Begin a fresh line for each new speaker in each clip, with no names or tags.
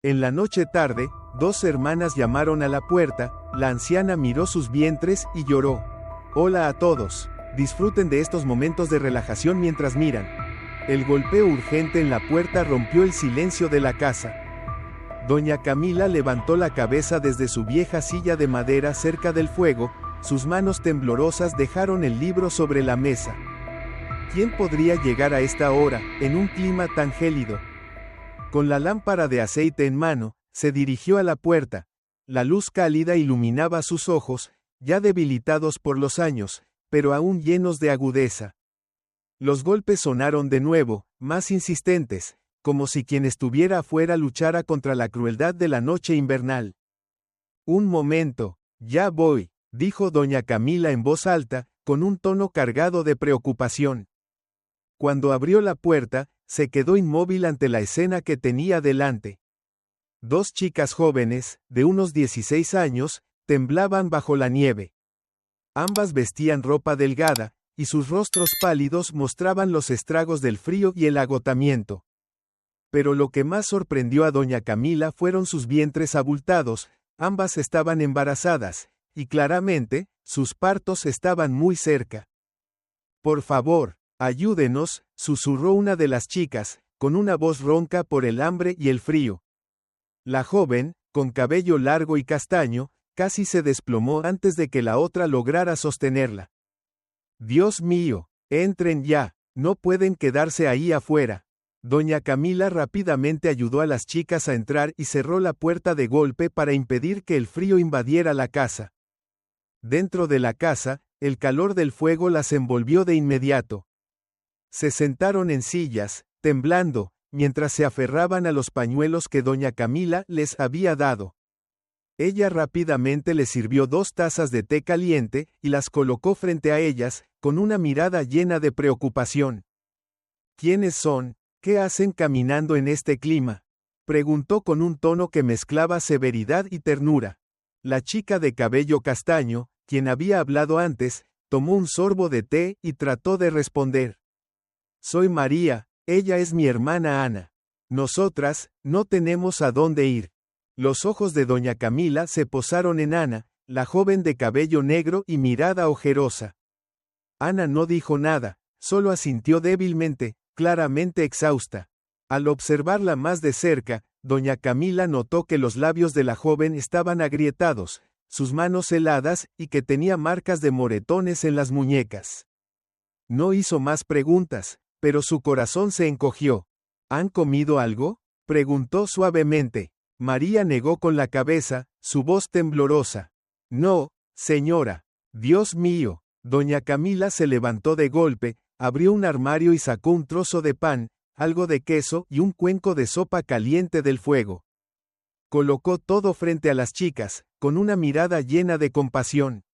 En la noche tarde, dos hermanas llamaron a la puerta, la anciana miró sus vientres y lloró. Hola a todos. Disfruten de estos momentos de relajación mientras miran. El golpeo urgente en la puerta rompió el silencio de la casa. Doña Camila levantó la cabeza desde su vieja silla de madera cerca del fuego, sus manos temblorosas dejaron el libro sobre la mesa. ¿Quién podría llegar a esta hora, en un clima tan gélido? Con la lámpara de aceite en mano, se dirigió a la puerta. La luz cálida iluminaba sus ojos, ya debilitados por los años, pero aún llenos de agudeza. Los golpes sonaron de nuevo, más insistentes, como si quien estuviera afuera luchara contra la crueldad de la noche invernal. Un momento, ya voy, dijo doña Camila en voz alta, con un tono cargado de preocupación. Cuando abrió la puerta, se quedó inmóvil ante la escena que tenía delante. Dos chicas jóvenes, de unos 16 años, temblaban bajo la nieve. Ambas vestían ropa delgada, y sus rostros pálidos mostraban los estragos del frío y el agotamiento. Pero lo que más sorprendió a doña Camila fueron sus vientres abultados, ambas estaban embarazadas, y claramente, sus partos estaban muy cerca. Por favor, ayúdenos, susurró una de las chicas, con una voz ronca por el hambre y el frío. La joven, con cabello largo y castaño, casi se desplomó antes de que la otra lograra sostenerla. Dios mío, entren ya, no pueden quedarse ahí afuera. Doña Camila rápidamente ayudó a las chicas a entrar y cerró la puerta de golpe para impedir que el frío invadiera la casa. Dentro de la casa, el calor del fuego las envolvió de inmediato. Se sentaron en sillas, temblando, mientras se aferraban a los pañuelos que doña Camila les había dado. Ella rápidamente les sirvió 2 tazas de té caliente y las colocó frente a ellas, con una mirada llena de preocupación. ¿Quiénes son? ¿Qué hacen caminando en este clima? Preguntó con un tono que mezclaba severidad y ternura. La chica de cabello castaño, quien había hablado antes, tomó un sorbo de té y trató de responder. Soy María, ella es mi hermana Ana. Nosotras, no tenemos a dónde ir. Los ojos de doña Camila se posaron en Ana, la joven de cabello negro y mirada ojerosa. Ana no dijo nada, solo asintió débilmente, claramente exhausta. Al observarla más de cerca, doña Camila notó que los labios de la joven estaban agrietados, sus manos heladas y que tenía marcas de moretones en las muñecas. No hizo más preguntas, pero su corazón se encogió. ¿Han comido algo?, preguntó suavemente. María negó con la cabeza, su voz temblorosa. No, señora. Dios mío. Doña Camila se levantó de golpe, abrió un armario y sacó un trozo de pan, algo de queso y un cuenco de sopa caliente del fuego. Colocó todo frente a las chicas, con una mirada llena de compasión.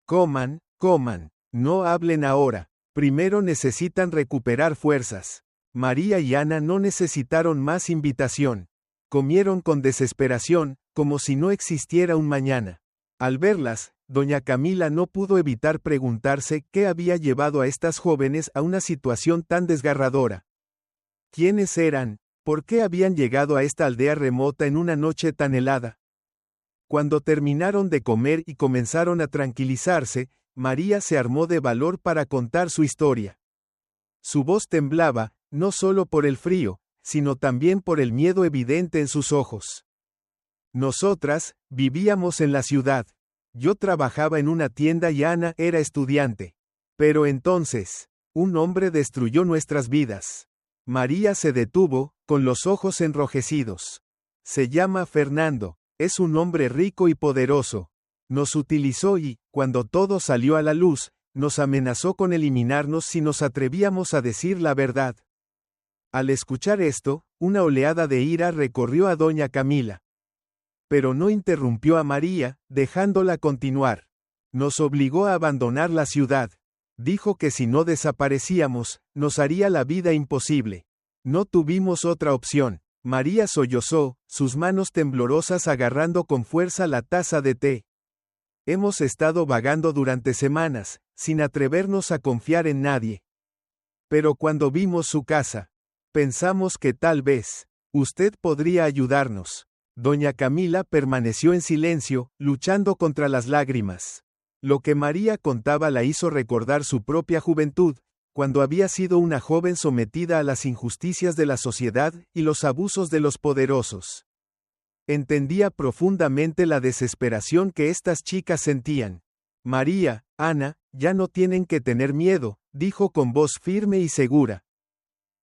Coman, coman. No hablen ahora. Primero necesitan recuperar fuerzas. María y Ana no necesitaron más invitación. Comieron con desesperación, como si no existiera un mañana. Al verlas, doña Camila no pudo evitar preguntarse qué había llevado a estas jóvenes a una situación tan desgarradora. ¿Quiénes eran? ¿Por qué habían llegado a esta aldea remota en una noche tan helada? Cuando terminaron de comer y comenzaron a tranquilizarse, María se armó de valor para contar su historia. Su voz temblaba, no solo por el frío, sino también por el miedo evidente en sus ojos. Nosotras, vivíamos en la ciudad. Yo trabajaba en una tienda y Ana era estudiante. Pero entonces, un hombre destruyó nuestras vidas. María se detuvo, con los ojos enrojecidos. Se llama Fernando, es un hombre rico y poderoso. Nos utilizó y, cuando todo salió a la luz, nos amenazó con eliminarnos si nos atrevíamos a decir la verdad. Al escuchar esto, una oleada de ira recorrió a doña Camila. Pero no interrumpió a María, dejándola continuar. Nos obligó a abandonar la ciudad. Dijo que si no desaparecíamos, nos haría la vida imposible. No tuvimos otra opción. María sollozó, sus manos temblorosas agarrando con fuerza la taza de té. Hemos estado vagando durante semanas, sin atrevernos a confiar en nadie. Pero cuando vimos su casa, pensamos que tal vez Usted podría ayudarnos. Doña Camila permaneció en silencio, luchando contra las lágrimas. Lo que María contaba la hizo recordar su propia juventud, cuando había sido una joven sometida a las injusticias de la sociedad y los abusos de los poderosos. Entendía profundamente la desesperación que estas chicas sentían. María, Ana, ya no tienen que tener miedo, dijo con voz firme y segura.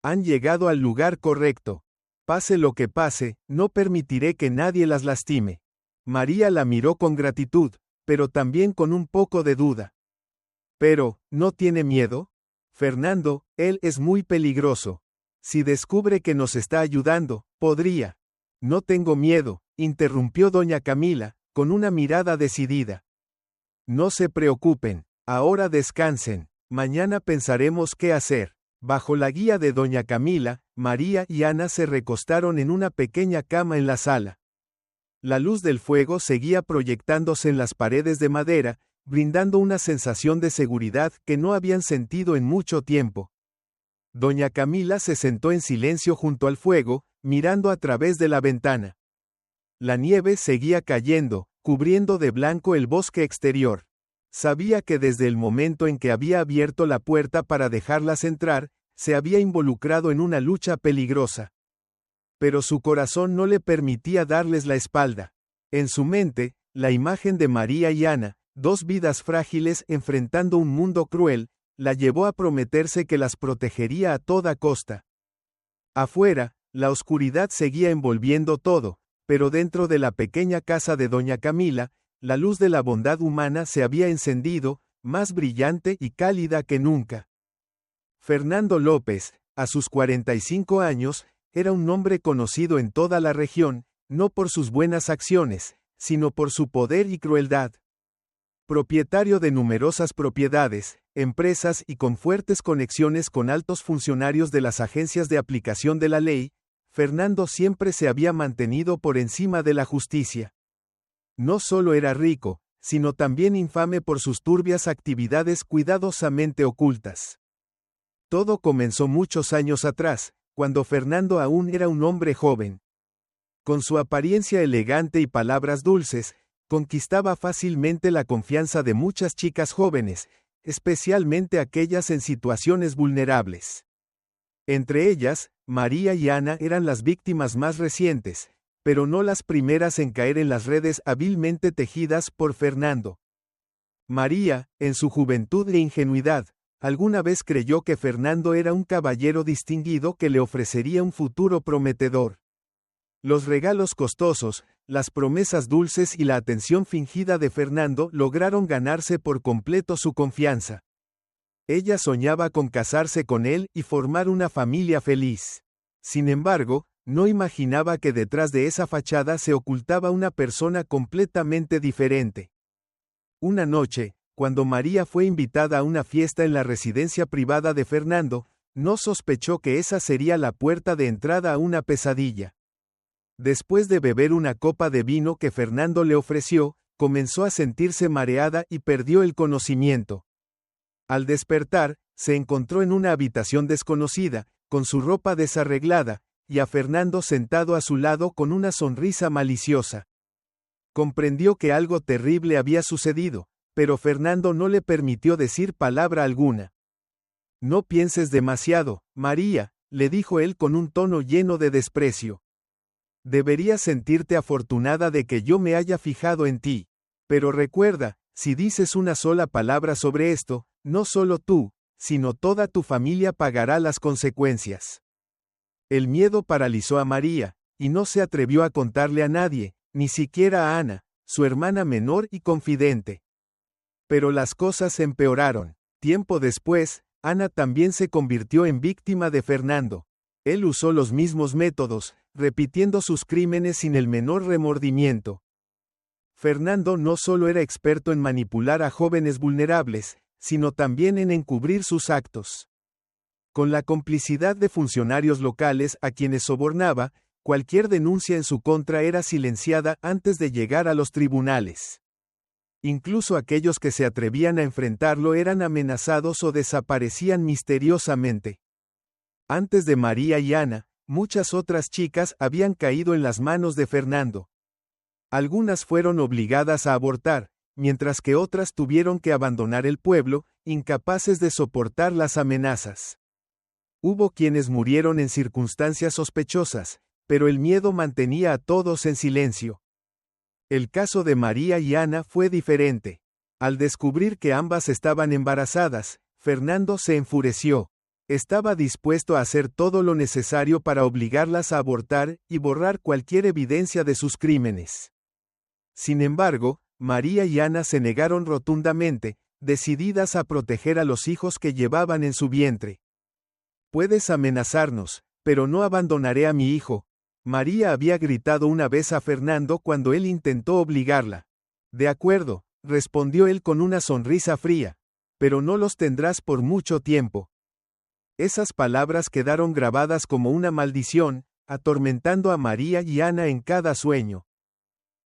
Han llegado al lugar correcto. Pase lo que pase, no permitiré que nadie las lastime. María la miró con gratitud, pero también con un poco de duda. Pero, ¿no tiene miedo? Fernando, él es muy peligroso. Si descubre que nos está ayudando, podría. No tengo miedo, interrumpió doña Camila, con una mirada decidida. No se preocupen, ahora descansen, mañana pensaremos qué hacer. Bajo la guía de doña Camila, María y Ana se recostaron en una pequeña cama en la sala. La luz del fuego seguía proyectándose en las paredes de madera, brindando una sensación de seguridad que no habían sentido en mucho tiempo. Doña Camila se sentó en silencio junto al fuego, mirando a través de la ventana. La nieve seguía cayendo, cubriendo de blanco el bosque exterior. Sabía que desde el momento en que había abierto la puerta para dejarlas entrar, se había involucrado en una lucha peligrosa. Pero su corazón no le permitía darles la espalda. En su mente, la imagen de María y Ana, dos vidas frágiles enfrentando un mundo cruel, la llevó a prometerse que las protegería a toda costa. Afuera, la oscuridad seguía envolviendo todo, pero dentro de la pequeña casa de doña Camila, la luz de la bondad humana se había encendido, más brillante y cálida que nunca. Fernando López, a sus 45 años, era un hombre conocido en toda la región, no por sus buenas acciones, sino por su poder y crueldad. Propietario de numerosas propiedades, empresas y con fuertes conexiones con altos funcionarios de las agencias de aplicación de la ley, Fernando siempre se había mantenido por encima de la justicia. No solo era rico, sino también infame por sus turbias actividades cuidadosamente ocultas. Todo comenzó muchos años atrás, cuando Fernando aún era un hombre joven. Con su apariencia elegante y palabras dulces, conquistaba fácilmente la confianza de muchas chicas jóvenes, especialmente aquellas en situaciones vulnerables. Entre ellas, María y Ana eran las víctimas más recientes, pero no las primeras en caer en las redes hábilmente tejidas por Fernando. María, en su juventud e ingenuidad, alguna vez creyó que Fernando era un caballero distinguido que le ofrecería un futuro prometedor. Los regalos costosos, las promesas dulces y la atención fingida de Fernando lograron ganarse por completo su confianza. Ella soñaba con casarse con él y formar una familia feliz. Sin embargo, no imaginaba que detrás de esa fachada se ocultaba una persona completamente diferente. Una noche, cuando María fue invitada a una fiesta en la residencia privada de Fernando, no sospechó que esa sería la puerta de entrada a una pesadilla. Después de beber una copa de vino que Fernando le ofreció, comenzó a sentirse mareada y perdió el conocimiento. Al despertar, se encontró en una habitación desconocida, con su ropa desarreglada, y a Fernando sentado a su lado con una sonrisa maliciosa. Comprendió que algo terrible había sucedido, pero Fernando no le permitió decir palabra alguna. No pienses demasiado, María, le dijo él con un tono lleno de desprecio. Deberías sentirte afortunada de que yo me haya fijado en ti. Pero recuerda, si dices una sola palabra sobre esto, no solo tú, sino toda tu familia pagará las consecuencias. El miedo paralizó a María, y no se atrevió a contarle a nadie, ni siquiera a Ana, su hermana menor y confidente. Pero las cosas empeoraron. Tiempo después, Ana también se convirtió en víctima de Fernando. Él usó los mismos métodos, repitiendo sus crímenes sin el menor remordimiento. Fernando no solo era experto en manipular a jóvenes vulnerables, sino también en encubrir sus actos. Con la complicidad de funcionarios locales a quienes sobornaba, cualquier denuncia en su contra era silenciada antes de llegar a los tribunales. Incluso aquellos que se atrevían a enfrentarlo eran amenazados o desaparecían misteriosamente. Antes de María y Ana, Muchas otras chicas habían caído en las manos de Fernando. Algunas fueron obligadas a abortar, mientras que otras tuvieron que abandonar el pueblo, incapaces de soportar las amenazas. Hubo quienes murieron en circunstancias sospechosas, pero el miedo mantenía a todos en silencio. El caso de María y Ana fue diferente. Al descubrir que ambas estaban embarazadas, Fernando se enfureció. Estaba dispuesto a hacer todo lo necesario para obligarlas a abortar y borrar cualquier evidencia de sus crímenes. Sin embargo, María y Ana se negaron rotundamente, decididas a proteger a los hijos que llevaban en su vientre. «Puedes amenazarnos, pero no abandonaré a mi hijo», María había gritado una vez a Fernando cuando él intentó obligarla. «De acuerdo», respondió él con una sonrisa fría, «pero no los tendrás por mucho tiempo». Esas palabras quedaron grabadas como una maldición, atormentando a María y Ana en cada sueño.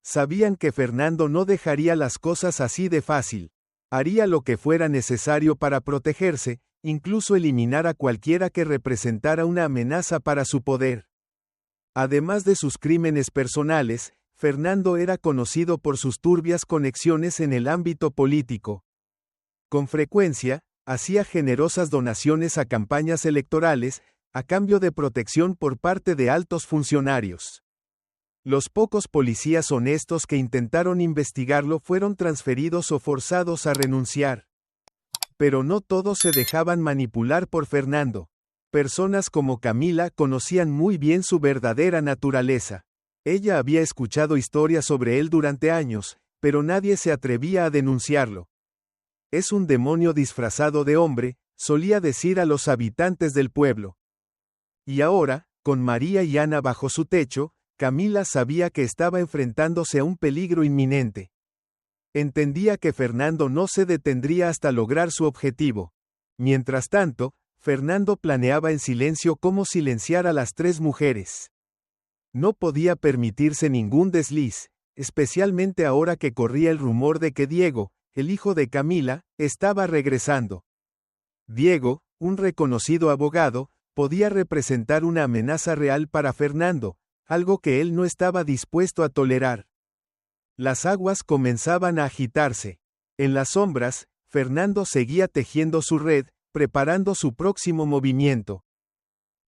Sabían que Fernando no dejaría las cosas así de fácil. Haría lo que fuera necesario para protegerse, incluso eliminar a cualquiera que representara una amenaza para su poder. Además de sus crímenes personales, Fernando era conocido por sus turbias conexiones en el ámbito político. Con frecuencia, hacía generosas donaciones a campañas electorales, a cambio de protección por parte de altos funcionarios. Los pocos policías honestos que intentaron investigarlo fueron transferidos o forzados a renunciar. Pero no todos se dejaban manipular por Fernando. Personas como Camila conocían muy bien su verdadera naturaleza. Ella había escuchado historias sobre él durante años, pero nadie se atrevía a denunciarlo. «Es un demonio disfrazado de hombre», solía decir a los habitantes del pueblo. Y ahora, con María y Ana bajo su techo, Camila sabía que estaba enfrentándose a un peligro inminente. Entendía que Fernando no se detendría hasta lograr su objetivo. Mientras tanto, Fernando planeaba en silencio cómo silenciar a las tres mujeres. No podía permitirse ningún desliz, especialmente ahora que corría el rumor de que Diego, el hijo de Camila, estaba regresando. Diego, un reconocido abogado, podía representar una amenaza real para Fernando, algo que él no estaba dispuesto a tolerar. Las aguas comenzaban a agitarse. En las sombras, Fernando seguía tejiendo su red, preparando su próximo movimiento.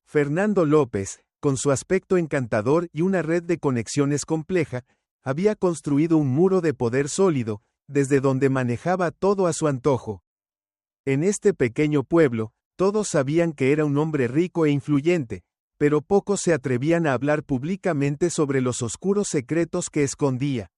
Fernando López, con su aspecto encantador y una red de conexiones compleja, había construido un muro de poder sólido, desde donde manejaba todo a su antojo. En este pequeño pueblo, todos sabían que era un hombre rico e influyente, pero pocos se atrevían a hablar públicamente sobre los oscuros secretos que escondía.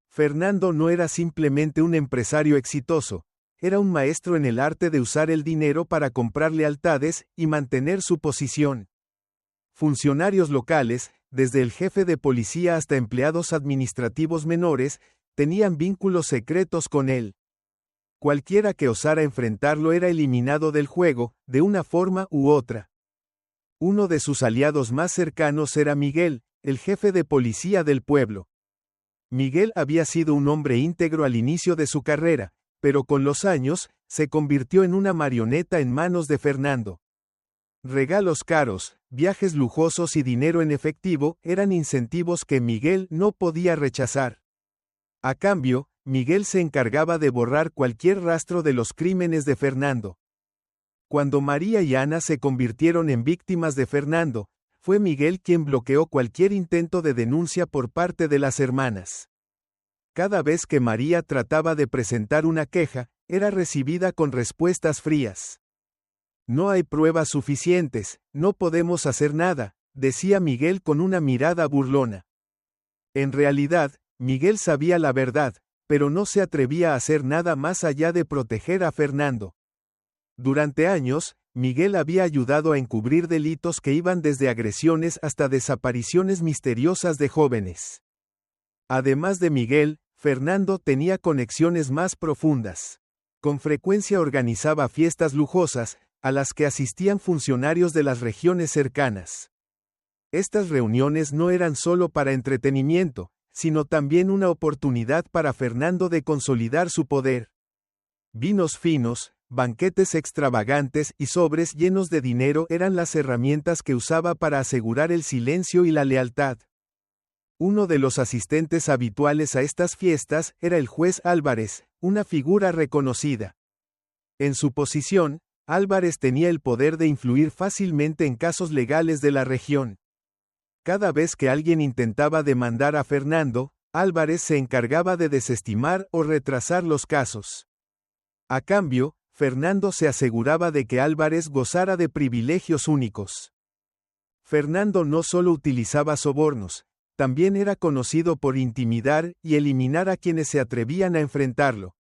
Fernando no era simplemente un empresario exitoso, era un maestro en el arte de usar el dinero para comprar lealtades y mantener su posición. Funcionarios locales, desde el jefe de policía hasta empleados administrativos menores, tenían vínculos secretos con él. Cualquiera que osara enfrentarlo era eliminado del juego, de una forma u otra. Uno de sus aliados más cercanos era Miguel, el jefe de policía del pueblo. Miguel había sido un hombre íntegro al inicio de su carrera, pero con los años, se convirtió en una marioneta en manos de Fernando. Regalos caros, viajes lujosos y dinero en efectivo eran incentivos que Miguel no podía rechazar. A cambio, Miguel se encargaba de borrar cualquier rastro de los crímenes de Fernando. Cuando María y Ana se convirtieron en víctimas de Fernando, fue Miguel quien bloqueó cualquier intento de denuncia por parte de las hermanas. Cada vez que María trataba de presentar una queja, era recibida con respuestas frías. «No hay pruebas suficientes, no podemos hacer nada», decía Miguel con una mirada burlona. En realidad, Miguel sabía la verdad, pero no se atrevía a hacer nada más allá de proteger a Fernando. Durante años, Miguel había ayudado a encubrir delitos que iban desde agresiones hasta desapariciones misteriosas de jóvenes. Además de Miguel, Fernando tenía conexiones más profundas. Con frecuencia organizaba fiestas lujosas, a las que asistían funcionarios de las regiones cercanas. Estas reuniones no eran solo para entretenimiento, sino también una oportunidad para Fernando de consolidar su poder. Vinos finos, Banquetes extravagantes y sobres llenos de dinero eran las herramientas que usaba para asegurar el silencio y la lealtad. Uno de los asistentes habituales a estas fiestas era el juez Álvarez, una figura reconocida. En su posición, Álvarez tenía el poder de influir fácilmente en casos legales de la región. Cada vez que alguien intentaba demandar a Fernando, Álvarez se encargaba de desestimar o retrasar los casos. A cambio, Fernando se aseguraba de que Álvarez gozara de privilegios únicos. Fernando no solo utilizaba sobornos, también era conocido por intimidar y eliminar a quienes se atrevían a enfrentarlo.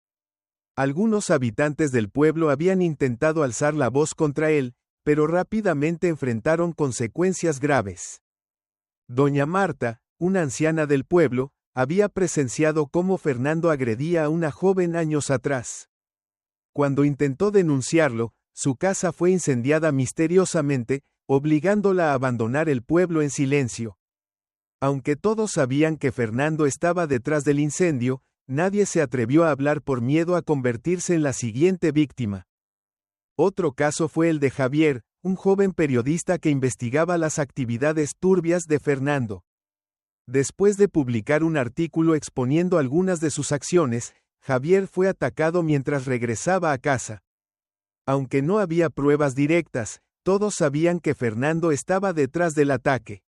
Algunos habitantes del pueblo habían intentado alzar la voz contra él, pero rápidamente enfrentaron consecuencias graves. Doña Marta, una anciana del pueblo, había presenciado cómo Fernando agredía a una joven años atrás. Cuando intentó denunciarlo, su casa fue incendiada misteriosamente, obligándola a abandonar el pueblo en silencio. Aunque todos sabían que Fernando estaba detrás del incendio, nadie se atrevió a hablar por miedo a convertirse en la siguiente víctima. Otro caso fue el de Javier, un joven periodista que investigaba las actividades turbias de Fernando. Después de publicar un artículo exponiendo algunas de sus acciones, Javier fue atacado mientras regresaba a casa. Aunque no había pruebas directas, todos sabían que Fernando estaba detrás del ataque.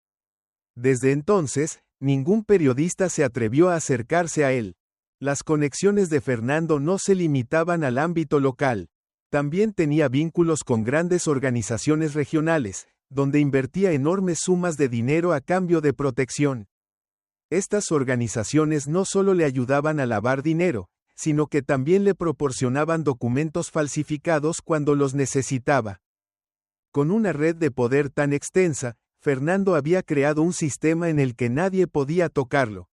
Desde entonces, ningún periodista se atrevió a acercarse a él. Las conexiones de Fernando no se limitaban al ámbito local. También tenía vínculos con grandes organizaciones regionales, donde invertía enormes sumas de dinero a cambio de protección. Estas organizaciones no solo le ayudaban a lavar dinero, sino que también le proporcionaban documentos falsificados cuando los necesitaba. Con una red de poder tan extensa, Fernando había creado un sistema en el que nadie podía tocarlo.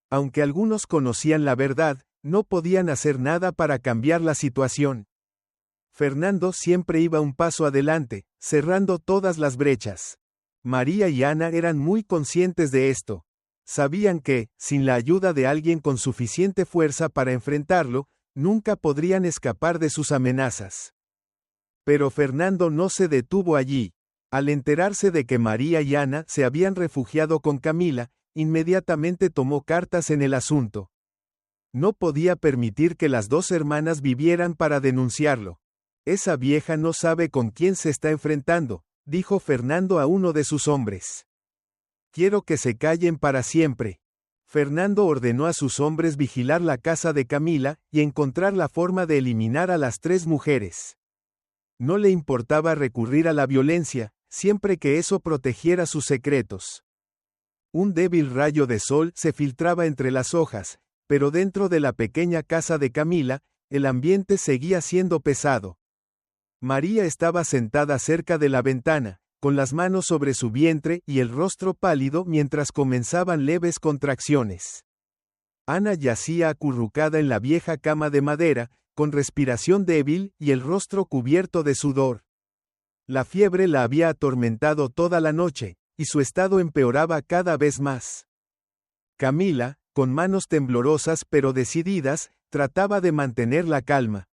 Aunque algunos conocían la verdad, no podían hacer nada para cambiar la situación. Fernando siempre iba un paso adelante, cerrando todas las brechas. María y Ana eran muy conscientes de esto. Sabían que, sin la ayuda de alguien con suficiente fuerza para enfrentarlo, nunca podrían escapar de sus amenazas. Pero Fernando no se detuvo allí. Al enterarse de que María y Ana se habían refugiado con Camila, inmediatamente tomó cartas en el asunto. No podía permitir que las dos hermanas vivieran para denunciarlo. Esa vieja no sabe con quién se está enfrentando, dijo Fernando a uno de sus hombres. Quiero que se callen para siempre. Fernando ordenó a sus hombres vigilar la casa de Camila y encontrar la forma de eliminar a las tres mujeres. No le importaba recurrir a la violencia, siempre que eso protegiera sus secretos. Un débil rayo de sol se filtraba entre las hojas, pero dentro de la pequeña casa de Camila, el ambiente seguía siendo pesado. María estaba sentada cerca de la ventana, con las manos sobre su vientre y el rostro pálido mientras comenzaban leves contracciones. Ana yacía acurrucada en la vieja cama de madera, con respiración débil y el rostro cubierto de sudor. La fiebre la había atormentado toda la noche, y su estado empeoraba cada vez más. Camila, con manos temblorosas pero decididas, trataba de mantener la calma.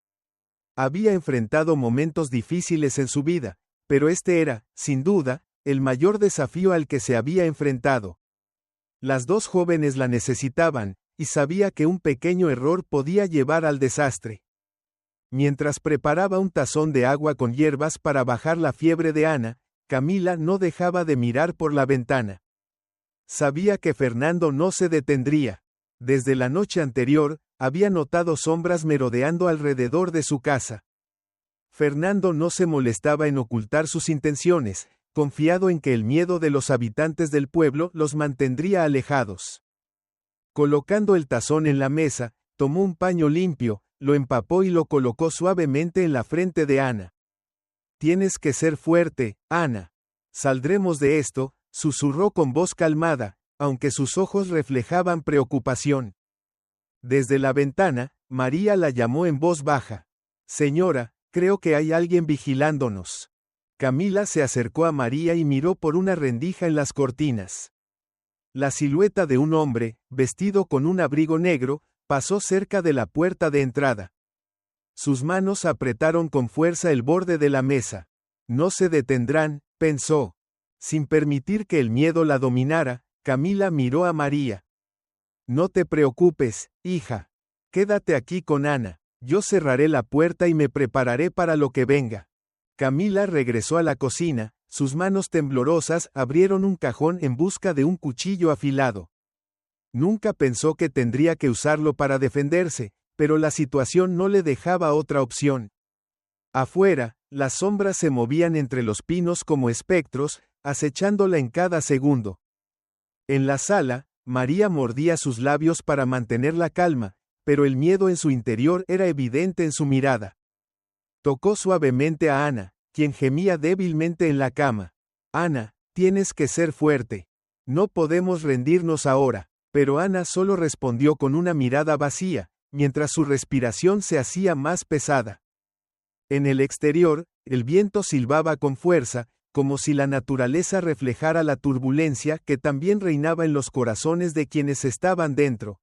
Había enfrentado momentos difíciles en su vida, pero este era, sin duda, el mayor desafío al que se había enfrentado. Las dos jóvenes la necesitaban, y sabía que un pequeño error podía llevar al desastre. Mientras preparaba un tazón de agua con hierbas para bajar la fiebre de Ana, Camila no dejaba de mirar por la ventana. Sabía que Fernando no se detendría. Desde la noche anterior, había notado sombras merodeando alrededor de su casa. Fernando no se molestaba en ocultar sus intenciones, confiado en que el miedo de los habitantes del pueblo los mantendría alejados. Colocando el tazón en la mesa, tomó un paño limpio, lo empapó y lo colocó suavemente en la frente de Ana. Tienes que ser fuerte, Ana. Saldremos de esto, susurró con voz calmada, aunque sus ojos reflejaban preocupación. Desde la ventana, María la llamó en voz baja. Señora, creo que hay alguien vigilándonos. Camila se acercó a María y miró por una rendija en las cortinas. La silueta de un hombre, vestido con un abrigo negro, pasó cerca de la puerta de entrada. Sus manos apretaron con fuerza el borde de la mesa. No se detendrán, pensó. Sin permitir que el miedo la dominara, Camila miró a María. No te preocupes, hija. Quédate aquí con Ana. Yo cerraré la puerta y me prepararé para lo que venga. Camila regresó a la cocina, sus manos temblorosas abrieron un cajón en busca de un cuchillo afilado. Nunca pensó que tendría que usarlo para defenderse, pero la situación no le dejaba otra opción. Afuera, las sombras se movían entre los pinos como espectros, acechándola en cada segundo. En la sala, María mordía sus labios para mantener la calma, pero el miedo en su interior era evidente en su mirada. Tocó suavemente a Ana, quien gemía débilmente en la cama. Ana, tienes que ser fuerte. No podemos rendirnos ahora. Pero Ana solo respondió con una mirada vacía, mientras su respiración se hacía más pesada. En el exterior, el viento silbaba con fuerza, como si la naturaleza reflejara la turbulencia que también reinaba en los corazones de quienes estaban dentro.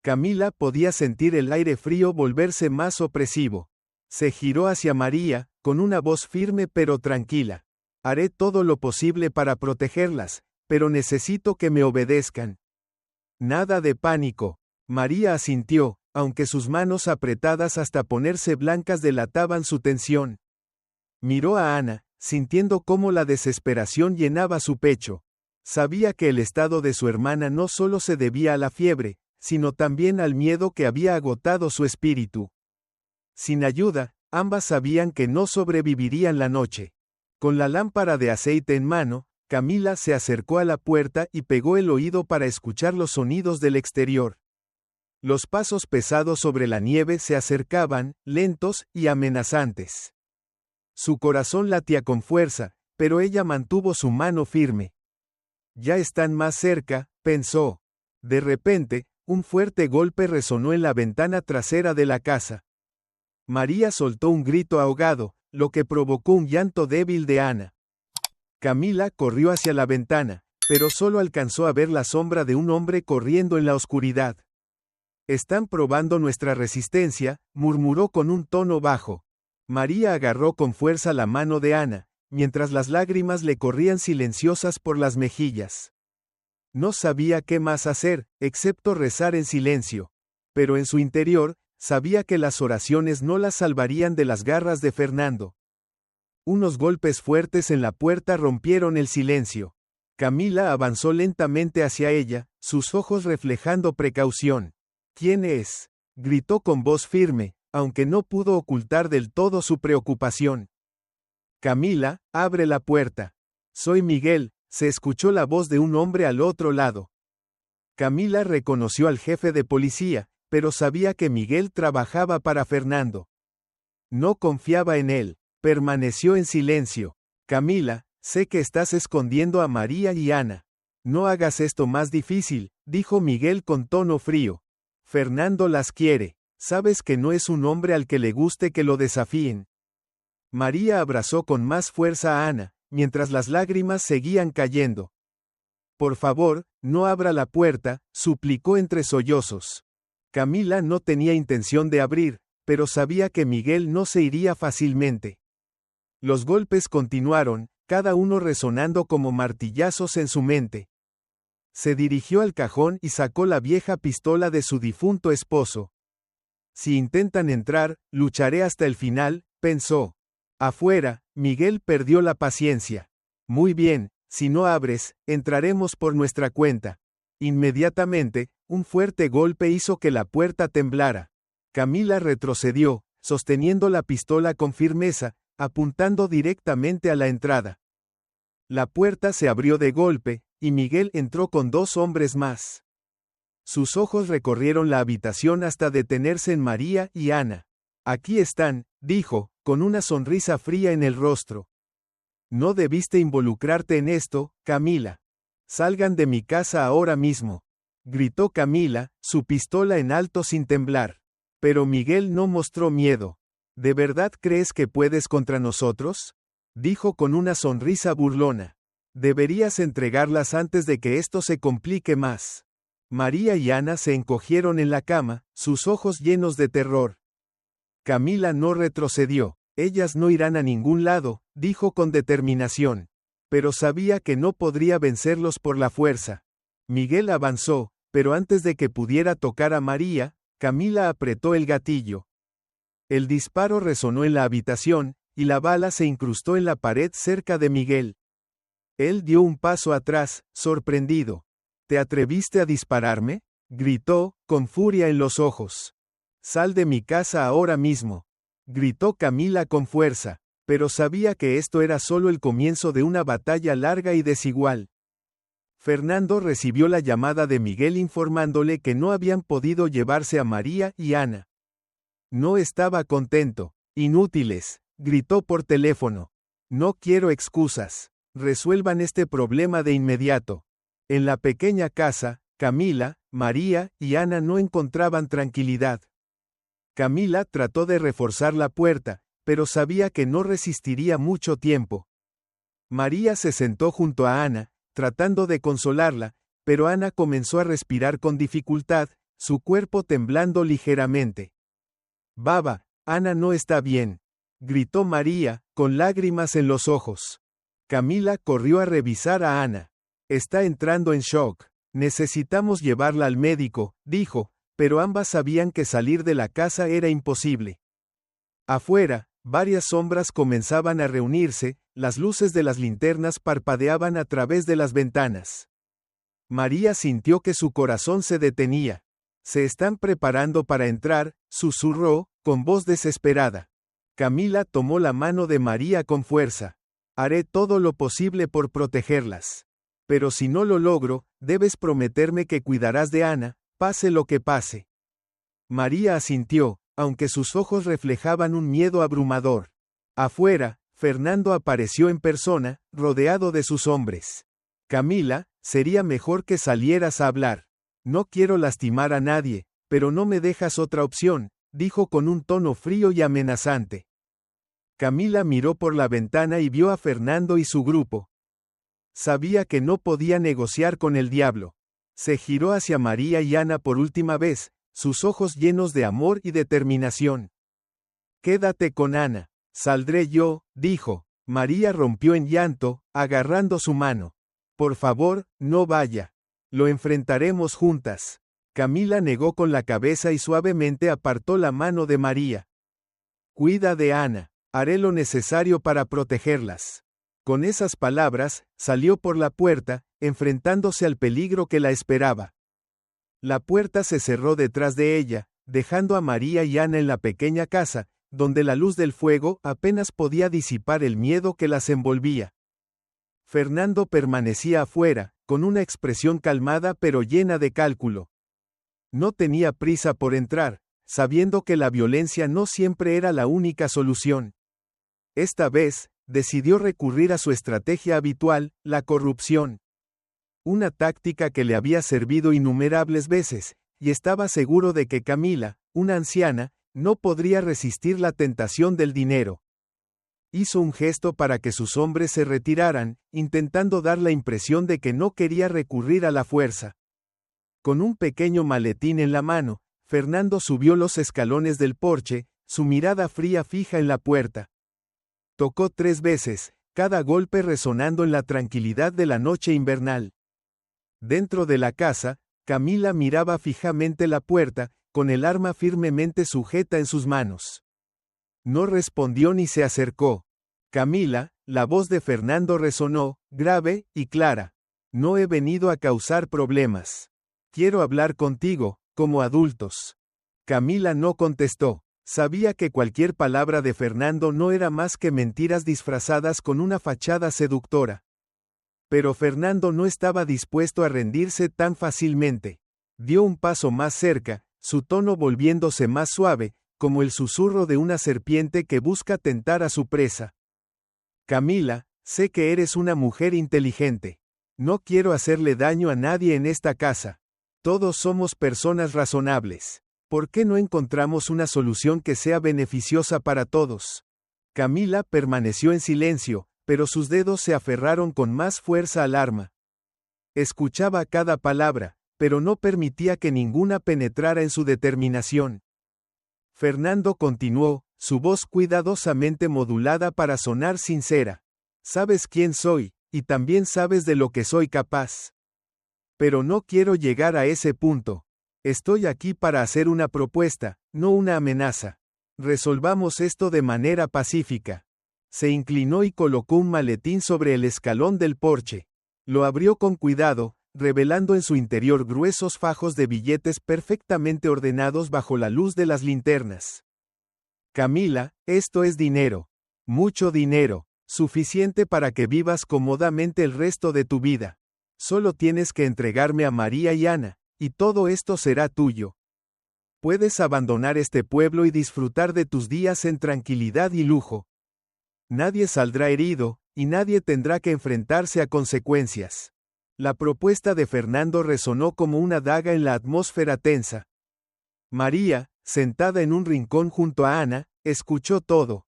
Camila podía sentir el aire frío volverse más opresivo. Se giró hacia María, con una voz firme pero tranquila. Haré todo lo posible para protegerlas, pero necesito que me obedezcan. Nada de pánico. María asintió, aunque sus manos apretadas hasta ponerse blancas delataban su tensión. Miró a Ana, sintiendo cómo la desesperación llenaba su pecho. Sabía que el estado de su hermana no solo se debía a la fiebre, sino también al miedo que había agotado su espíritu. Sin ayuda, ambas sabían que no sobrevivirían la noche. Con la lámpara de aceite en mano, Camila se acercó a la puerta y pegó el oído para escuchar los sonidos del exterior. Los pasos pesados sobre la nieve se acercaban, lentos y amenazantes. Su corazón latía con fuerza, pero ella mantuvo su mano firme. Ya están más cerca, pensó. De repente, un fuerte golpe resonó en la ventana trasera de la casa. María soltó un grito ahogado, lo que provocó un llanto débil de Ana. Camila corrió hacia la ventana, pero solo alcanzó a ver la sombra de un hombre corriendo en la oscuridad. Están probando nuestra resistencia, murmuró con un tono bajo. María agarró con fuerza la mano de Ana, mientras las lágrimas le corrían silenciosas por las mejillas. No sabía qué más hacer, excepto rezar en silencio. Pero en su interior, sabía que las oraciones no la salvarían de las garras de Fernando. Unos golpes fuertes en la puerta rompieron el silencio. Camila avanzó lentamente hacia ella, sus ojos reflejando precaución. ¿Quién es?, gritó con voz firme, aunque no pudo ocultar del todo su preocupación. Camila, abre la puerta. Soy Miguel, se escuchó la voz de un hombre al otro lado. Camila reconoció al jefe de policía, pero sabía que Miguel trabajaba para Fernando. No confiaba en él. Permaneció en silencio. Camila, sé que estás escondiendo a María y Ana. No hagas esto más difícil, dijo Miguel con tono frío. Fernando las quiere. Sabes que no es un hombre al que le guste que lo desafíen. María abrazó con más fuerza a Ana, mientras las lágrimas seguían cayendo. Por favor, no abra la puerta, suplicó entre sollozos. Camila no tenía intención de abrir, pero sabía que Miguel no se iría fácilmente. Los golpes continuaron, cada uno resonando como martillazos en su mente. Se dirigió al cajón y sacó la vieja pistola de su difunto esposo. Si intentan entrar, lucharé hasta el final, pensó. Afuera, Miguel perdió la paciencia. Muy bien, si no abres, entraremos por nuestra cuenta. Inmediatamente, un fuerte golpe hizo que la puerta temblara. Camila retrocedió, sosteniendo la pistola con firmeza, apuntando directamente a la entrada. La puerta se abrió de golpe, y Miguel entró con 2 hombres más. Sus ojos recorrieron la habitación hasta detenerse en María y Ana. Aquí están, dijo, con una sonrisa fría en el rostro. No debiste involucrarte en esto, Camila. Salgan de mi casa ahora mismo. Gritó Camila, su pistola en alto sin temblar. Pero Miguel no mostró miedo. ¿De verdad crees que puedes contra nosotros?, dijo con una sonrisa burlona. Deberías entregarlas antes de que esto se complique más. María y Ana se encogieron en la cama, sus ojos llenos de terror. Camila no retrocedió. Ellas no irán a ningún lado, dijo con determinación. Pero sabía que no podría vencerlos por la fuerza. Miguel avanzó, pero antes de que pudiera tocar a María, Camila apretó el gatillo. El disparo resonó en la habitación, y la bala se incrustó en la pared cerca de Miguel. Él dio un paso atrás, sorprendido. ¿Te atreviste a dispararme?, gritó, con furia en los ojos. Sal de mi casa ahora mismo, gritó Camila con fuerza, pero sabía que esto era solo el comienzo de una batalla larga y desigual. Fernando recibió la llamada de Miguel informándole que no habían podido llevarse a María y Ana. No estaba contento. Inútiles, gritó por teléfono. No quiero excusas. Resuelvan este problema de inmediato. En la pequeña casa, Camila, María y Ana no encontraban tranquilidad. Camila trató de reforzar la puerta, pero sabía que no resistiría mucho tiempo. María se sentó junto a Ana, tratando de consolarla, pero Ana comenzó a respirar con dificultad, su cuerpo temblando ligeramente. Baba, Ana no está bien, gritó María, con lágrimas en los ojos. Camila corrió a revisar a Ana. Está entrando en shock. Necesitamos llevarla al médico, dijo, pero ambas sabían que salir de la casa era imposible. Afuera, varias sombras comenzaban a reunirse, las luces de las linternas parpadeaban a través de las ventanas. María sintió que su corazón se detenía. Se están preparando para entrar, susurró, con voz desesperada. Camila tomó la mano de María con fuerza. Haré todo lo posible por protegerlas. Pero si no lo logro, debes prometerme que cuidarás de Ana, pase lo que pase. María asintió, aunque sus ojos reflejaban un miedo abrumador. Afuera, Fernando apareció en persona, rodeado de sus hombres. Camila, sería mejor que salieras a hablar. No quiero lastimar a nadie, pero no me dejas otra opción, dijo con un tono frío y amenazante. Camila miró por la ventana y vio a Fernando y su grupo. Sabía que no podía negociar con el diablo. Se giró hacia María y Ana por última vez, sus ojos llenos de amor y determinación. Quédate con Ana. Saldré yo, dijo. María rompió en llanto, agarrando su mano. Por favor, no vaya. Lo enfrentaremos juntas. Camila negó con la cabeza y suavemente apartó la mano de María. Cuida de Ana. Haré lo necesario para protegerlas. Con esas palabras, salió por la puerta, enfrentándose al peligro que la esperaba. La puerta se cerró detrás de ella, dejando a María y Ana en la pequeña casa, donde la luz del fuego apenas podía disipar el miedo que las envolvía. Fernando permanecía afuera, con una expresión calmada pero llena de cálculo. No tenía prisa por entrar, sabiendo que la violencia no siempre era la única solución. Esta vez, decidió recurrir a su estrategia habitual, la corrupción. Una táctica que le había servido innumerables veces, y estaba seguro de que Camila, una anciana, no podría resistir la tentación del dinero. Hizo un gesto para que sus hombres se retiraran, intentando dar la impresión de que no quería recurrir a la fuerza. Con un pequeño maletín en la mano, Fernando subió los escalones del porche, su mirada fría fija en la puerta. Tocó 3 veces, cada golpe resonando en la tranquilidad de la noche invernal. Dentro de la casa, Camila miraba fijamente la puerta, con el arma firmemente sujeta en sus manos. No respondió ni se acercó. Camila, la voz de Fernando resonó, grave y clara. No he venido a causar problemas. Quiero hablar contigo, como adultos. Camila no contestó. Sabía que cualquier palabra de Fernando no era más que mentiras disfrazadas con una fachada seductora. Pero Fernando no estaba dispuesto a rendirse tan fácilmente. Dio un paso más cerca, su tono volviéndose más suave, como el susurro de una serpiente que busca tentar a su presa. Camila, sé que eres una mujer inteligente. No quiero hacerle daño a nadie en esta casa. Todos somos personas razonables. ¿Por qué no encontramos una solución que sea beneficiosa para todos? Camila permaneció en silencio, pero sus dedos se aferraron con más fuerza al arma. Escuchaba cada palabra, pero no permitía que ninguna penetrara en su determinación. Fernando continuó, su voz cuidadosamente modulada para sonar sincera. Sabes quién soy, y también sabes de lo que soy capaz. Pero no quiero llegar a ese punto. Estoy aquí para hacer una propuesta, no una amenaza. Resolvamos esto de manera pacífica. Se inclinó y colocó un maletín sobre el escalón del porche. Lo abrió con cuidado, revelando en su interior gruesos fajos de billetes perfectamente ordenados bajo la luz de las linternas. Camila, esto es dinero. Mucho dinero, suficiente para que vivas cómodamente el resto de tu vida. Solo tienes que entregarme a María y Ana, y todo esto será tuyo. Puedes abandonar este pueblo y disfrutar de tus días en tranquilidad y lujo. Nadie saldrá herido, y nadie tendrá que enfrentarse a consecuencias. La propuesta de Fernando resonó como una daga en la atmósfera tensa. María, sentada en un rincón junto a Ana, escuchó todo.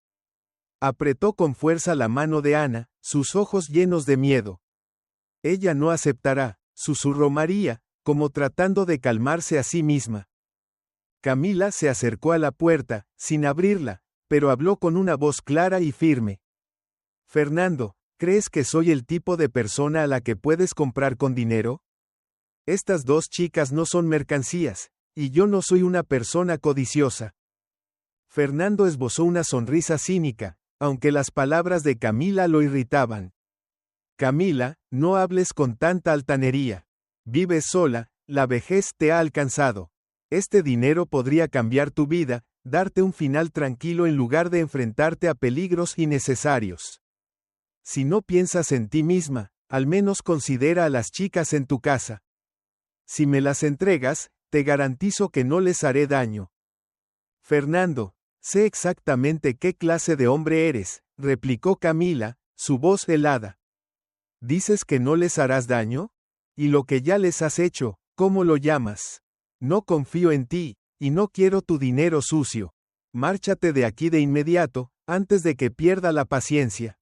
Apretó con fuerza la mano de Ana, sus ojos llenos de miedo. Ella no aceptará, susurró María, como tratando de calmarse a sí misma. Camila se acercó a la puerta, sin abrirla, pero habló con una voz clara y firme. Fernando, ¿crees que soy el tipo de persona a la que puedes comprar con dinero? Estas dos chicas no son mercancías, y yo no soy una persona codiciosa. Fernando esbozó una sonrisa cínica, aunque las palabras de Camila lo irritaban. Camila, no hables con tanta altanería. Vives sola, la vejez te ha alcanzado. Este dinero podría cambiar tu vida, darte un final tranquilo en lugar de enfrentarte a peligros innecesarios. Si no piensas en ti misma, al menos considera a las chicas en tu casa. Si me las entregas, te garantizo que no les haré daño. Fernando, sé exactamente qué clase de hombre eres, replicó Camila, su voz helada. ¿Dices que no les harás daño? ¿Y lo que ya les has hecho, cómo lo llamas? No confío en ti, y no quiero tu dinero sucio. Márchate de aquí de inmediato, antes de que pierda la paciencia.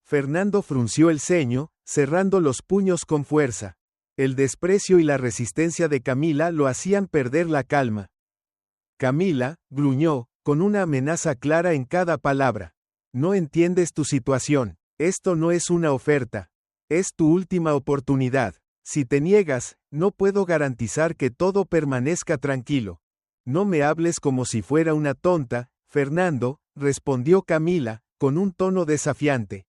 Fernando frunció el ceño, cerrando los puños con fuerza. El desprecio y la resistencia de Camila lo hacían perder la calma. Camila, gruñó, con una amenaza clara en cada palabra. No entiendes tu situación. Esto no es una oferta. Es tu última oportunidad. Si te niegas, no puedo garantizar que todo permanezca tranquilo. No me hables como si fuera una tonta, Fernando, respondió Camila, con un tono desafiante.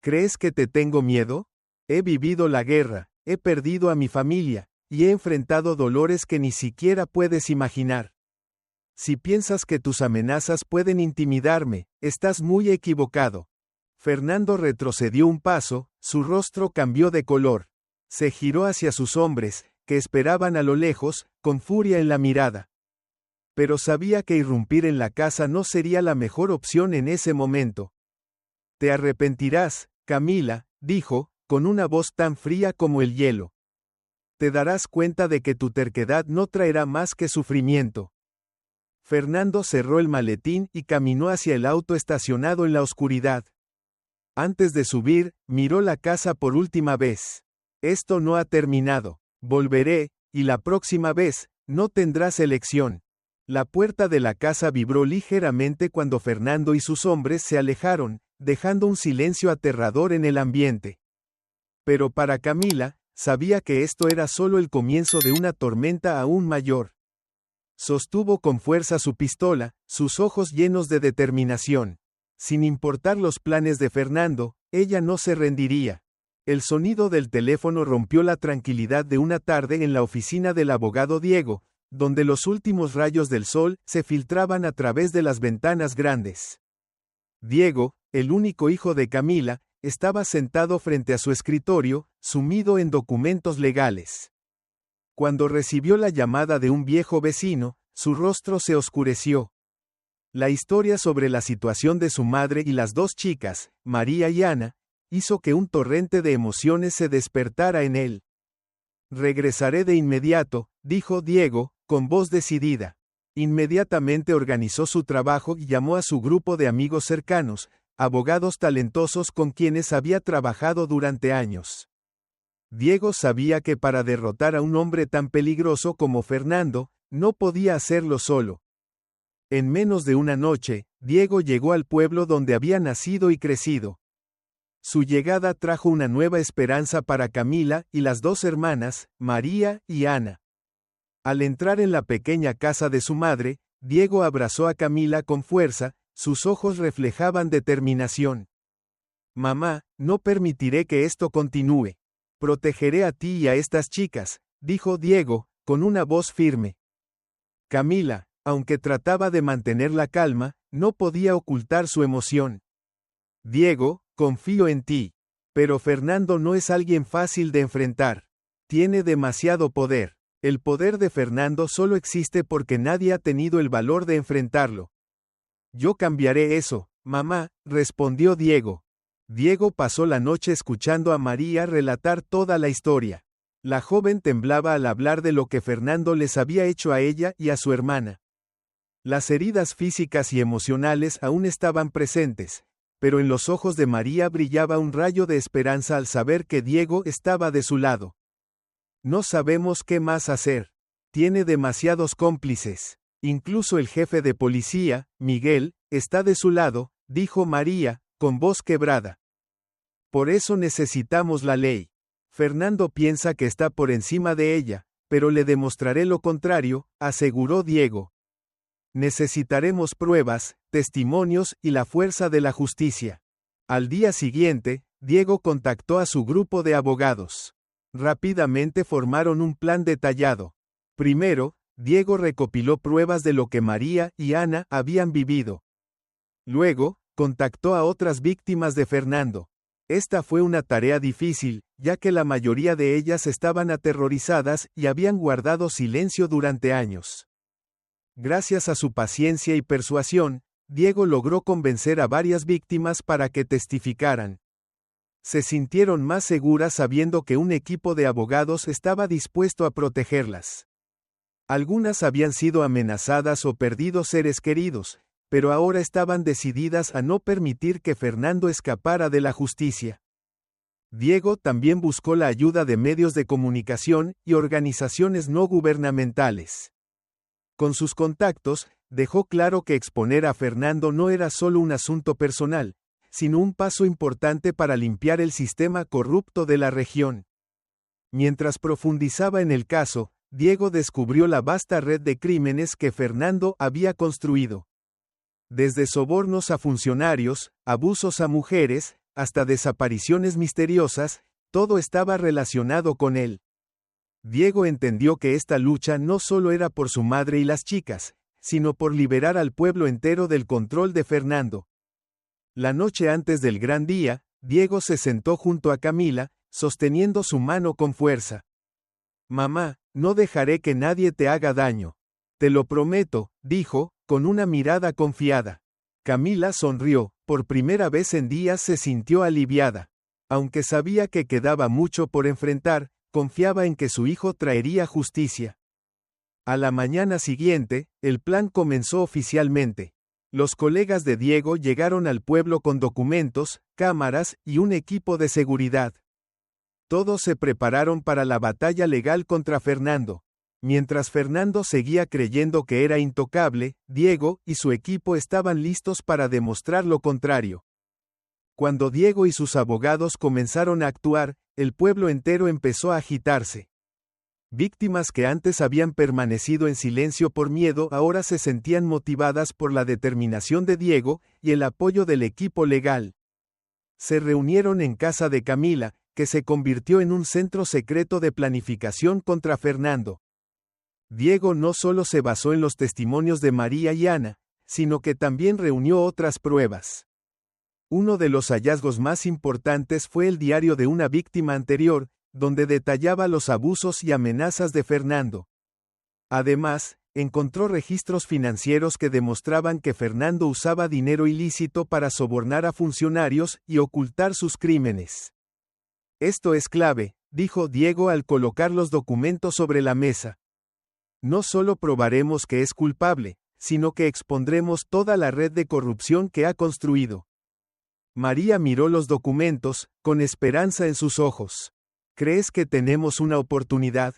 ¿Crees que te tengo miedo? He vivido la guerra, he perdido a mi familia, y he enfrentado dolores que ni siquiera puedes imaginar. Si piensas que tus amenazas pueden intimidarme, estás muy equivocado. Fernando retrocedió un paso, su rostro cambió de color. Se giró hacia sus hombres, que esperaban a lo lejos, con furia en la mirada. Pero sabía que irrumpir en la casa no sería la mejor opción en ese momento. Te arrepentirás, Camila, dijo, con una voz tan fría como el hielo. Te darás cuenta de que tu terquedad no traerá más que sufrimiento. Fernando cerró el maletín y caminó hacia el auto estacionado en la oscuridad. Antes de subir, miró la casa por última vez. Esto no ha terminado. Volveré, y la próxima vez, no tendrás elección. La puerta de la casa vibró ligeramente cuando Fernando y sus hombres se alejaron, dejando un silencio aterrador en el ambiente. Pero para Camila, sabía que esto era solo el comienzo de una tormenta aún mayor. Sostuvo con fuerza su pistola, sus ojos llenos de determinación. Sin importar los planes de Fernando, ella no se rendiría. El sonido del teléfono rompió la tranquilidad de una tarde en la oficina del abogado Diego, donde los últimos rayos del sol se filtraban a través de las ventanas grandes. Diego, el único hijo de Camila, estaba sentado frente a su escritorio, sumido en documentos legales. Cuando recibió la llamada de un viejo vecino, su rostro se oscureció. La historia sobre la situación de su madre y las dos chicas, María y Ana, hizo que un torrente de emociones se despertara en él. Regresaré de inmediato, dijo Diego, con voz decidida. Inmediatamente organizó su trabajo y llamó a su grupo de amigos cercanos, abogados talentosos con quienes había trabajado durante años. Diego sabía que para derrotar a un hombre tan peligroso como Fernando, no podía hacerlo solo. En menos de una noche, Diego llegó al pueblo donde había nacido y crecido. Su llegada trajo una nueva esperanza para Camila y las dos hermanas, María y Ana. Al entrar en la pequeña casa de su madre, Diego abrazó a Camila con fuerza, sus ojos reflejaban determinación. «Mamá, no permitiré que esto continúe. Protegeré a ti y a estas chicas», dijo Diego, con una voz firme. Camila, aunque trataba de mantener la calma, no podía ocultar su emoción. «Diego, confío en ti. Pero Fernando no es alguien fácil de enfrentar. Tiene demasiado poder. El poder de Fernando solo existe porque nadie ha tenido el valor de enfrentarlo». «Yo cambiaré eso, mamá», respondió Diego. Diego pasó la noche escuchando a María relatar toda la historia. La joven temblaba al hablar de lo que Fernando les había hecho a ella y a su hermana. Las heridas físicas y emocionales aún estaban presentes, pero en los ojos de María brillaba un rayo de esperanza al saber que Diego estaba de su lado. «No sabemos qué más hacer. Tiene demasiados cómplices. Incluso el jefe de policía, Miguel, está de su lado», dijo María, con voz quebrada. «Por eso necesitamos la ley. Fernando piensa que está por encima de ella, pero le demostraré lo contrario», aseguró Diego. «Necesitaremos pruebas, testimonios y la fuerza de la justicia». Al día siguiente, Diego contactó a su grupo de abogados. Rápidamente formaron un plan detallado. Primero, Diego recopiló pruebas de lo que María y Ana habían vivido. Luego, contactó a otras víctimas de Fernando. Esta fue una tarea difícil, ya que la mayoría de ellas estaban aterrorizadas y habían guardado silencio durante años. Gracias a su paciencia y persuasión, Diego logró convencer a varias víctimas para que testificaran. Se sintieron más seguras sabiendo que un equipo de abogados estaba dispuesto a protegerlas. Algunas habían sido amenazadas o perdido seres queridos, pero ahora estaban decididas a no permitir que Fernando escapara de la justicia. Diego también buscó la ayuda de medios de comunicación y organizaciones no gubernamentales. Con sus contactos, dejó claro que exponer a Fernando no era solo un asunto personal, sino un paso importante para limpiar el sistema corrupto de la región. Mientras profundizaba en el caso, Diego descubrió la vasta red de crímenes que Fernando había construido. Desde sobornos a funcionarios, abusos a mujeres, hasta desapariciones misteriosas, todo estaba relacionado con él. Diego entendió que esta lucha no solo era por su madre y las chicas, sino por liberar al pueblo entero del control de Fernando. La noche antes del gran día, Diego se sentó junto a Camila, sosteniendo su mano con fuerza. «Mamá, no dejaré que nadie te haga daño. Te lo prometo», dijo, con una mirada confiada. Camila sonrió, por primera vez en días se sintió aliviada. Aunque sabía que quedaba mucho por enfrentar, confiaba en que su hijo traería justicia. A la mañana siguiente, el plan comenzó oficialmente. Los colegas de Diego llegaron al pueblo con documentos, cámaras y un equipo de seguridad. Todos se prepararon para la batalla legal contra Fernando. Mientras Fernando seguía creyendo que era intocable, Diego y su equipo estaban listos para demostrar lo contrario. Cuando Diego y sus abogados comenzaron a actuar, el pueblo entero empezó a agitarse. Víctimas que antes habían permanecido en silencio por miedo ahora se sentían motivadas por la determinación de Diego y el apoyo del equipo legal. Se reunieron en casa de Camila, que se convirtió en un centro secreto de planificación contra Fernando. Diego no solo se basó en los testimonios de María y Ana, sino que también reunió otras pruebas. Uno de los hallazgos más importantes fue el diario de una víctima anterior, donde detallaba los abusos y amenazas de Fernando. Además, encontró registros financieros que demostraban que Fernando usaba dinero ilícito para sobornar a funcionarios y ocultar sus crímenes. «Esto es clave», dijo Diego al colocar los documentos sobre la mesa. «No solo probaremos que es culpable, sino que expondremos toda la red de corrupción que ha construido». María miró los documentos, con esperanza en sus ojos. «¿Crees que tenemos una oportunidad?».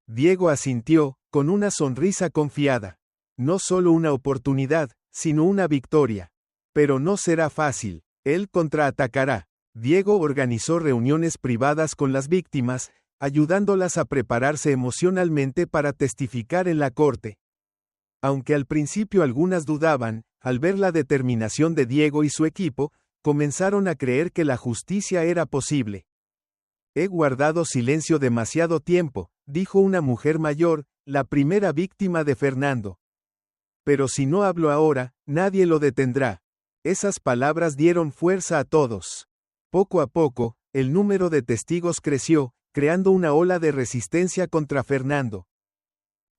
Diego asintió, con una sonrisa confiada. No solo una oportunidad, sino una victoria. Pero no será fácil. Él contraatacará. Diego organizó reuniones privadas con las víctimas, ayudándolas a prepararse emocionalmente para testificar en la corte. Aunque al principio algunas dudaban, al ver la determinación de Diego y su equipo, comenzaron a creer que la justicia era posible. He guardado silencio demasiado tiempo, dijo una mujer mayor, la primera víctima de Fernando. Pero si no hablo ahora, nadie lo detendrá. Esas palabras dieron fuerza a todos. Poco a poco, el número de testigos creció, creando una ola de resistencia contra Fernando.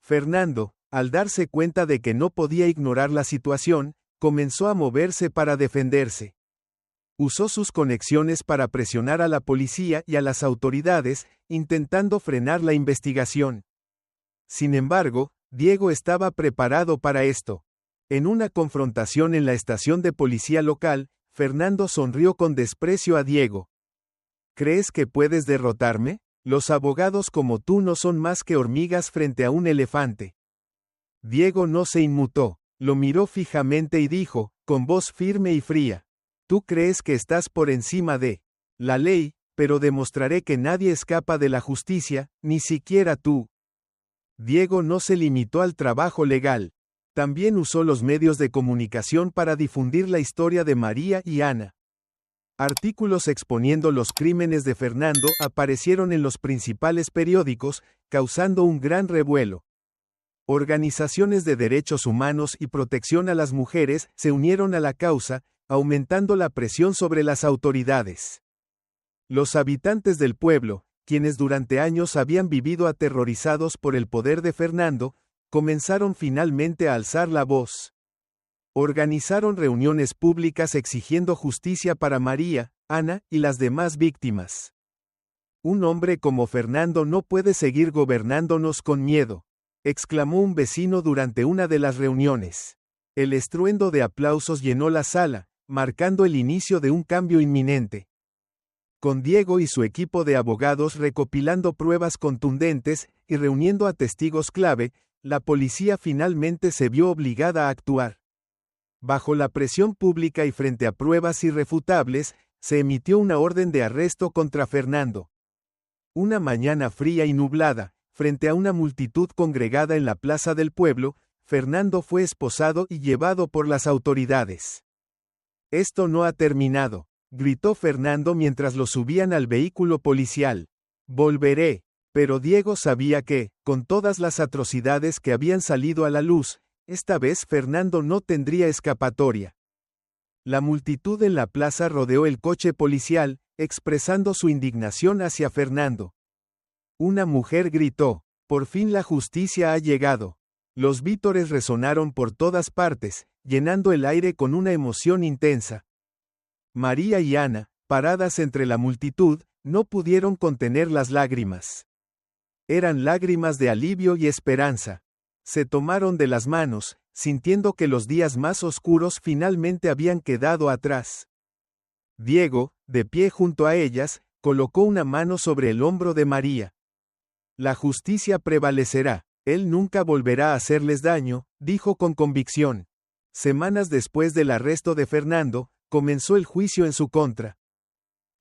Fernando, al darse cuenta de que no podía ignorar la situación, comenzó a moverse para defenderse. Usó sus conexiones para presionar a la policía y a las autoridades, intentando frenar la investigación. Sin embargo, Diego estaba preparado para esto. En una confrontación en la estación de policía local, Fernando sonrió con desprecio a Diego. ¿Crees que puedes derrotarme? Los abogados como tú no son más que hormigas frente a un elefante. Diego no se inmutó, lo miró fijamente y dijo, con voz firme y fría. Tú crees que estás por encima de la ley, pero demostraré que nadie escapa de la justicia, ni siquiera tú. Diego no se limitó al trabajo legal. También usó los medios de comunicación para difundir la historia de María y Ana. Artículos exponiendo los crímenes de Fernando aparecieron en los principales periódicos, causando un gran revuelo. Organizaciones de derechos humanos y protección a las mujeres se unieron a la causa, aumentando la presión sobre las autoridades. Los habitantes del pueblo, quienes durante años habían vivido aterrorizados por el poder de Fernando, comenzaron finalmente a alzar la voz. Organizaron reuniones públicas exigiendo justicia para María, Ana y las demás víctimas. Un hombre como Fernando no puede seguir gobernándonos con miedo, exclamó un vecino durante una de las reuniones. El estruendo de aplausos llenó la sala, marcando el inicio de un cambio inminente. Con Diego y su equipo de abogados recopilando pruebas contundentes y reuniendo a testigos clave, la policía finalmente se vio obligada a actuar. Bajo la presión pública y frente a pruebas irrefutables, se emitió una orden de arresto contra Fernando. Una mañana fría y nublada, frente a una multitud congregada en la plaza del pueblo, Fernando fue esposado y llevado por las autoridades. Esto no ha terminado, gritó Fernando mientras lo subían al vehículo policial. Volveré. Pero Diego sabía que, con todas las atrocidades que habían salido a la luz, esta vez Fernando no tendría escapatoria. La multitud en la plaza rodeó el coche policial, expresando su indignación hacia Fernando. Una mujer gritó, «Por fin la justicia ha llegado». Los vítores resonaron por todas partes, llenando el aire con una emoción intensa. María y Ana, paradas entre la multitud, no pudieron contener las lágrimas. Eran lágrimas de alivio y esperanza. Se tomaron de las manos, sintiendo que los días más oscuros finalmente habían quedado atrás. Diego, de pie junto a ellas, colocó una mano sobre el hombro de María. La justicia prevalecerá, él nunca volverá a hacerles daño, dijo con convicción. Semanas después del arresto de Fernando, comenzó el juicio en su contra.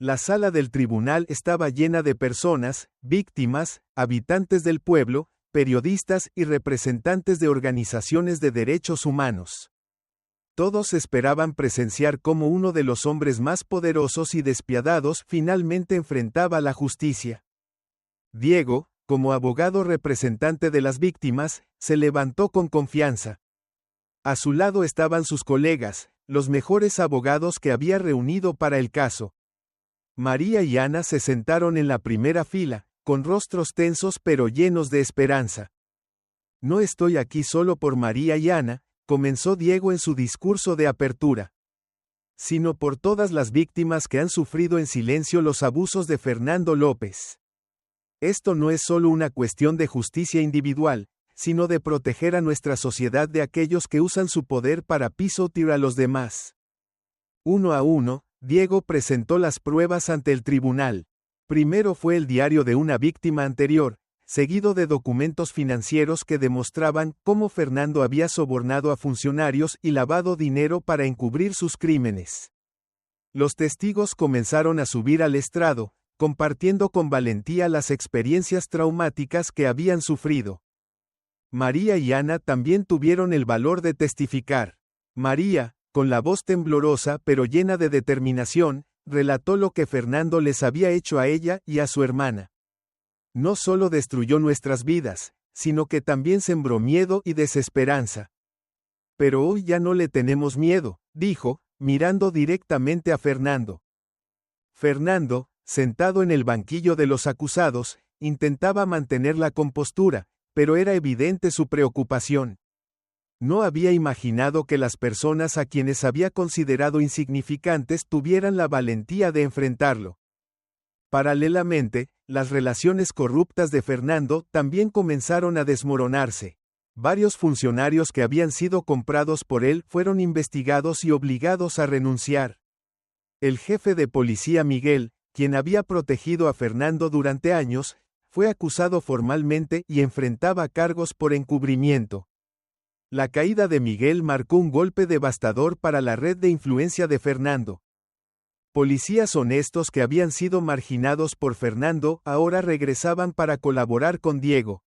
La sala del tribunal estaba llena de personas, víctimas, habitantes del pueblo, periodistas y representantes de organizaciones de derechos humanos. Todos esperaban presenciar cómo uno de los hombres más poderosos y despiadados finalmente enfrentaba la justicia. Diego, como abogado representante de las víctimas, se levantó con confianza. A su lado estaban sus colegas, los mejores abogados que había reunido para el caso. María y Ana se sentaron en la primera fila, con rostros tensos pero llenos de esperanza. No estoy aquí solo por María y Ana, comenzó Diego en su discurso de apertura, sino por todas las víctimas que han sufrido en silencio los abusos de Fernando López. Esto no es solo una cuestión de justicia individual, sino de proteger a nuestra sociedad de aquellos que usan su poder para pisotear a los demás. Uno a uno, Diego presentó las pruebas ante el tribunal. Primero fue el diario de una víctima anterior, seguido de documentos financieros que demostraban cómo Fernando había sobornado a funcionarios y lavado dinero para encubrir sus crímenes. Los testigos comenzaron a subir al estrado, compartiendo con valentía las experiencias traumáticas que habían sufrido. María y Ana también tuvieron el valor de testificar. María, con la voz temblorosa pero llena de determinación, relató lo que Fernando les había hecho a ella y a su hermana. No solo destruyó nuestras vidas, sino que también sembró miedo y desesperanza. Pero hoy ya no le tenemos miedo, dijo, mirando directamente a Fernando. Fernando, sentado en el banquillo de los acusados, intentaba mantener la compostura, pero era evidente su preocupación. No había imaginado que las personas a quienes había considerado insignificantes tuvieran la valentía de enfrentarlo. Paralelamente, las relaciones corruptas de Fernando también comenzaron a desmoronarse. Varios funcionarios que habían sido comprados por él fueron investigados y obligados a renunciar. El jefe de policía Miguel, quien había protegido a Fernando durante años, fue acusado formalmente y enfrentaba cargos por encubrimiento. La caída de Miguel marcó un golpe devastador para la red de influencia de Fernando. Policías honestos que habían sido marginados por Fernando ahora regresaban para colaborar con Diego.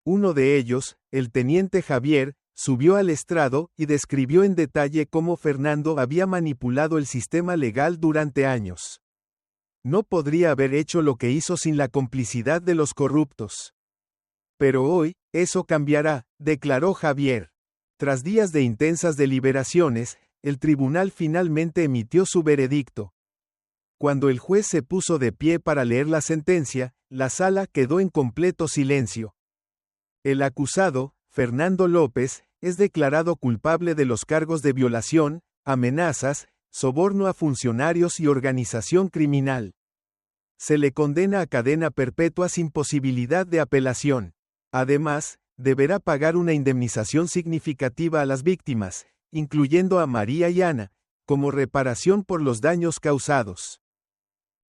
Uno de ellos, el teniente Javier, subió al estrado y describió en detalle cómo Fernando había manipulado el sistema legal durante años. No podría haber hecho lo que hizo sin la complicidad de los corruptos. Pero hoy, eso cambiará, declaró Javier. Tras días de intensas deliberaciones, el tribunal finalmente emitió su veredicto. Cuando el juez se puso de pie para leer la sentencia, la sala quedó en completo silencio. El acusado, Fernando López, es declarado culpable de los cargos de violación, amenazas, soborno a funcionarios y organización criminal. Se le condena a cadena perpetua sin posibilidad de apelación. Además, deberá pagar una indemnización significativa a las víctimas, incluyendo a María y Ana, como reparación por los daños causados.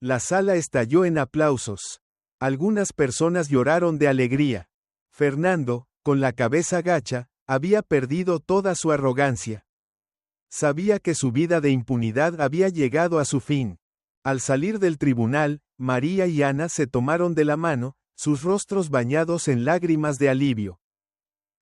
La sala estalló en aplausos. Algunas personas lloraron de alegría. Fernando, con la cabeza gacha, había perdido toda su arrogancia. Sabía que su vida de impunidad había llegado a su fin. Al salir del tribunal, María y Ana se tomaron de la mano, sus rostros bañados en lágrimas de alivio.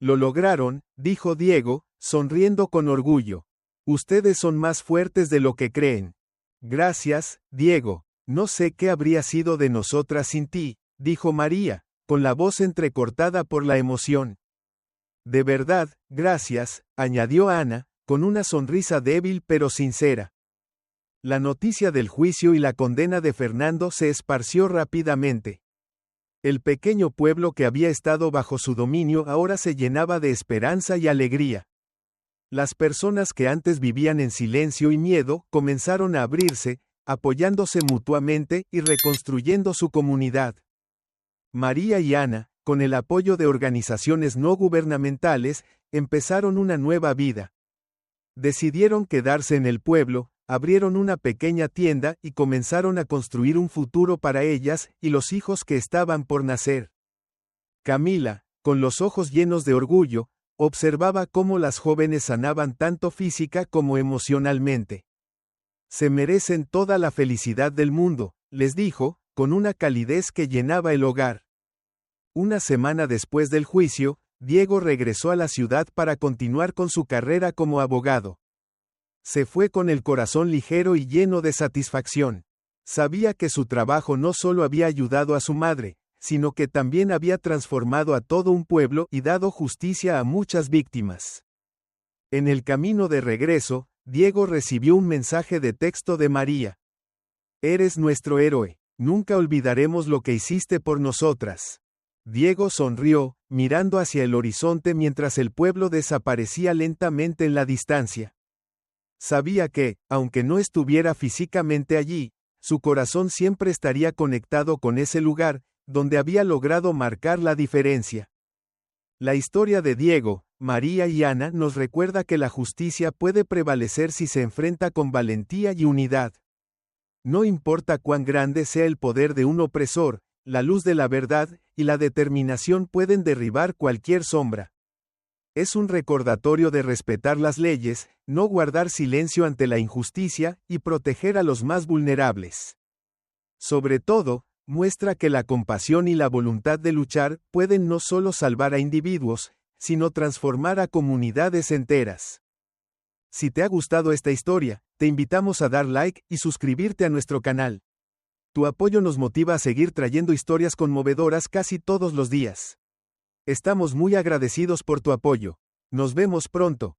Lo lograron, dijo Diego, sonriendo con orgullo. Ustedes son más fuertes de lo que creen. Gracias, Diego. No sé qué habría sido de nosotras sin ti, dijo María, con la voz entrecortada por la emoción. De verdad, gracias, añadió Ana, con una sonrisa débil pero sincera. La noticia del juicio y la condena de Fernando se esparció rápidamente. El pequeño pueblo que había estado bajo su dominio ahora se llenaba de esperanza y alegría. Las personas que antes vivían en silencio y miedo comenzaron a abrirse, apoyándose mutuamente y reconstruyendo su comunidad. María y Ana, con el apoyo de organizaciones no gubernamentales, empezaron una nueva vida. Decidieron quedarse en el pueblo, abrieron una pequeña tienda y comenzaron a construir un futuro para ellas y los hijos que estaban por nacer. Camila, con los ojos llenos de orgullo, observaba cómo las jóvenes sanaban tanto física como emocionalmente. Se merecen toda la felicidad del mundo, les dijo, con una calidez que llenaba el hogar. Una semana después del juicio, Diego regresó a la ciudad para continuar con su carrera como abogado. Se fue con el corazón ligero y lleno de satisfacción. Sabía que su trabajo no solo había ayudado a su madre, sino que también había transformado a todo un pueblo y dado justicia a muchas víctimas. En el camino de regreso, Diego recibió un mensaje de texto de María. Eres nuestro héroe, nunca olvidaremos lo que hiciste por nosotras. Diego sonrió, mirando hacia el horizonte mientras el pueblo desaparecía lentamente en la distancia. Sabía que, aunque no estuviera físicamente allí, su corazón siempre estaría conectado con ese lugar, donde había logrado marcar la diferencia. La historia de Diego, María y Ana nos recuerda que la justicia puede prevalecer si se enfrenta con valentía y unidad. No importa cuán grande sea el poder de un opresor, la luz de la verdad y la determinación pueden derribar cualquier sombra. Es un recordatorio de respetar las leyes, no guardar silencio ante la injusticia y proteger a los más vulnerables. Sobre todo, muestra que la compasión y la voluntad de luchar pueden no solo salvar a individuos, sino transformar a comunidades enteras. Si te ha gustado esta historia, te invitamos a dar like y suscribirte a nuestro canal. Tu apoyo nos motiva a seguir trayendo historias conmovedoras casi todos los días. Estamos muy agradecidos por tu apoyo. Nos vemos pronto.